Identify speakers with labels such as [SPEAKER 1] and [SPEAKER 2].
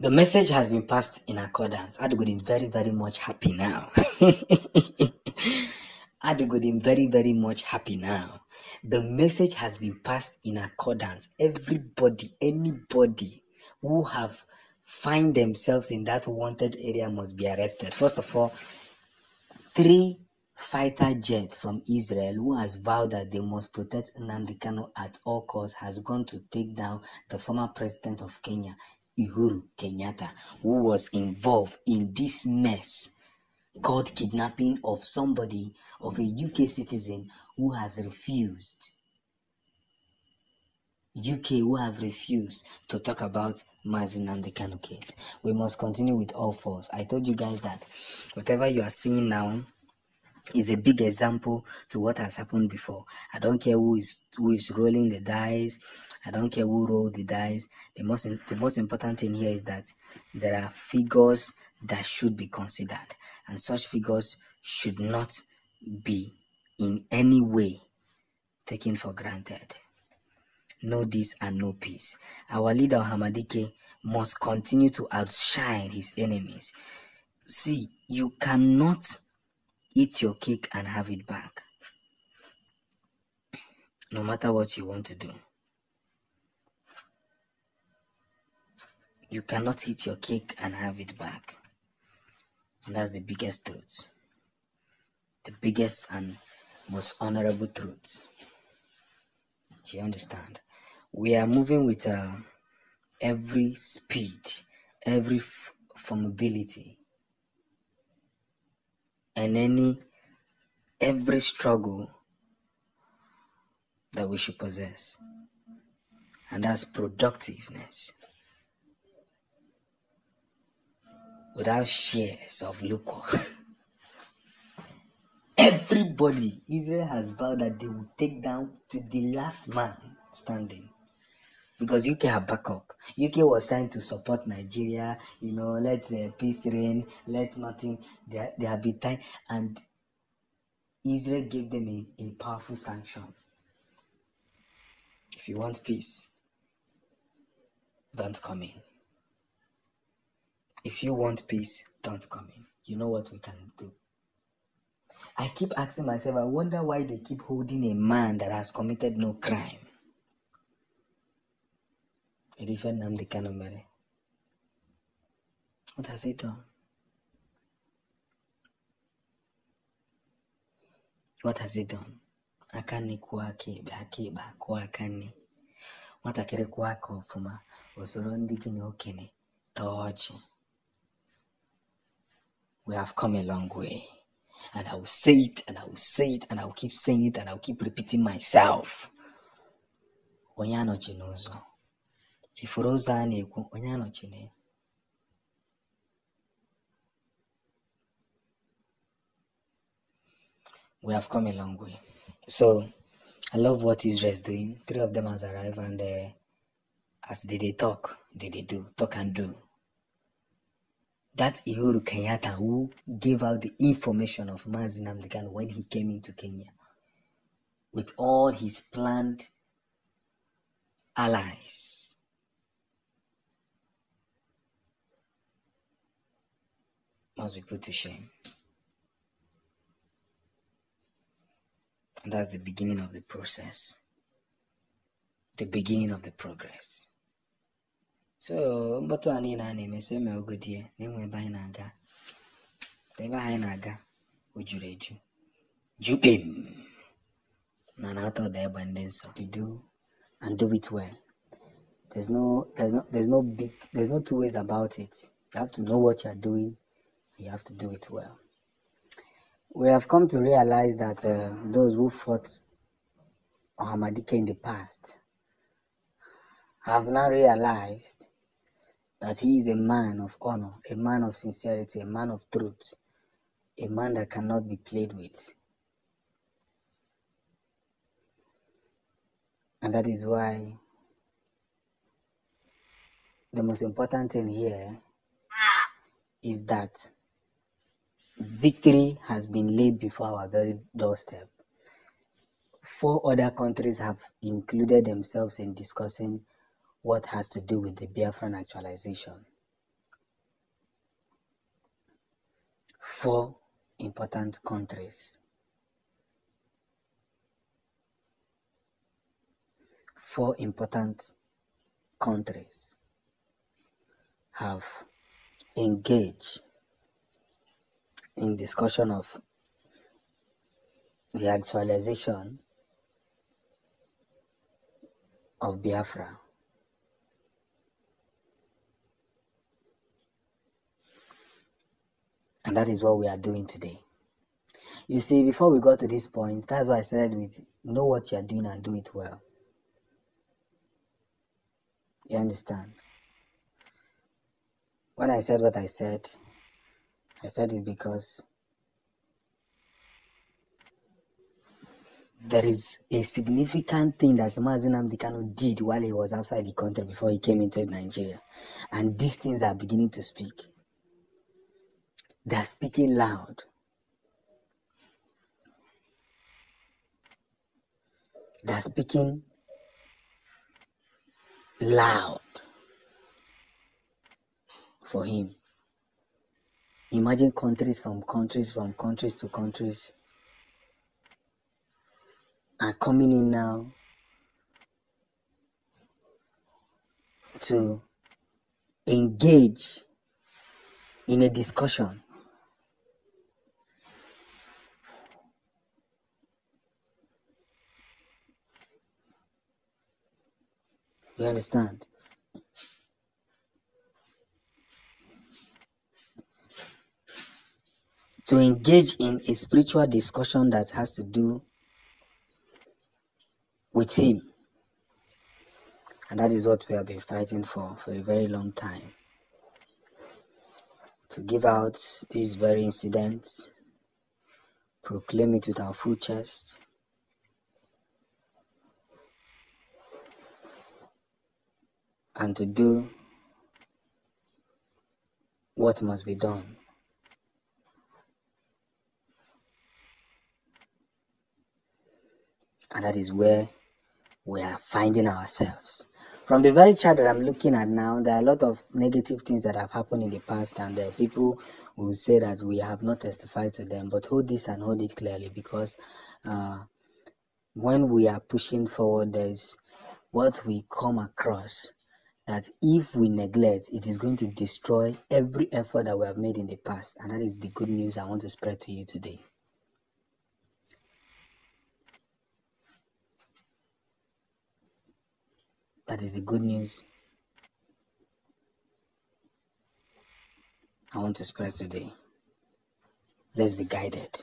[SPEAKER 1] The message has been passed in accordance. Adugodin very, very much happy now. Adugodin very, very much happy now. The message has been passed in accordance. Everybody, anybody who have find themselves in that wanted area must be arrested. First of all, 3 fighter jets from Israel, who has vowed that they must protect Nnamdi Kanu at all costs, has gone to take down the former president of Kenya, Uhuru Kenyatta, who was involved in this mess called kidnapping of somebody, of a UK citizen who has refused. UK who have refused to talk about Mazi Nnamdi Kanu case. We must continue with all force. I told you guys that whatever you are seeing now is a big example to what has happened before. I don't care who is rolling the dice. I don't care who rolled the dice. The most important thing here is that there are figures that should be considered, and such figures should not be in any way taken for granted. No this and no peace. Our leader Hamadike must continue to outshine his enemies. See, you cannot eat your cake and have it back. No matter what you want to do, you cannot eat your cake and have it back. And that's the biggest truth. The biggest and most honorable truth. Do you understand? We are moving with every speed, every formability, and every struggle that we should possess, and that's productiveness, without shares of lucre. Everybody, Israel has vowed that they will take down to the last man standing, because UK have backup. UK was trying to support Nigeria, let peace reign, let nothing. They have been time, and Israel gave them a powerful sanction. If you want peace, don't come in. If you want peace, don't come in. You know what we can do? I keep asking myself, I wonder why they keep holding a man that has committed no crime. A different Nnamdi Kanu Mere. What has he done? What has he done? Akani kwake, akiba kwa akani. Watakere kwako ofuma, osoro ndi gini okene, tochi. We have come a long way. And I will say it, and I will say it, and I will keep saying it, and I will keep repeating myself. Onyano chinozo. Ifroza neku, onyano chine. We have come a long way. So, I love what Israel is doing. 3 of them has arrived, and as they talk, they do, talk and do. That's Uhuru Kenyatta who gave out the information of Mazi Nnamdi Kanu when he came into Kenya, with all his planned allies. Must be put to shame. And that's the beginning of the process. The beginning of the progress. So, mboto ani na neme so me ogodie na enwe ban na aga. Teba hai na aga ojureju. Jupim. Na na to there banden so. You do and do it well. There's no two ways about it. You have to know what you're doing, and you have to do it well. We have come to realize that those who fought Hamadike in the past have now realized that he is a man of honor, a man of sincerity, a man of truth, a man that cannot be played with. And that is why the most important thing here is that victory has been laid before our very doorstep. 4 other countries have included themselves in discussing what has to do with the Biafran actualization. 4 important countries. 4 important countries have engaged in discussion of the actualization of Biafra. And that is what we are doing today. You see, before we got to this point, that's why I started with know what you are doing and do it well. You understand? When I said what I said it because there is a significant thing that Mazi Nnamdi Kanu did while he was outside the country before he came into Nigeria. And these things are beginning to speak. They are speaking loud. They are speaking loud for him. Imagine countries to countries are coming in now to engage in a discussion. You understand? To engage in a spiritual discussion that has to do with him. And that is what we have been fighting for a very long time. To give out this very incident, proclaim it with our full chest, and to do what must be done. And that is where we are finding ourselves. From the very chart that I'm looking at now, there are a lot of negative things that have happened in the past, and people will say that we have not testified to them. But hold this and hold it clearly, because when we are pushing forward, there's what we come across that if we neglect, it is going to destroy every effort that we have made in the past. And that is the good news I want to spread to you today. That is the good news I want to spread today. Let's be guided.